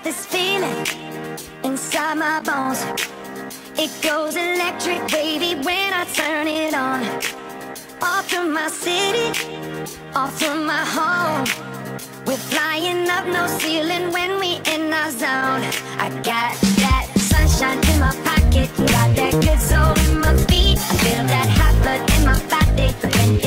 this feeling inside my bones. It goes electric wavy when I turn it on. Off from my city, off from my home. We're flying up, no ceiling when we in our zone. I got that sunshine in my pocket, got that good soul in my feet. I feel that hot blood in my body when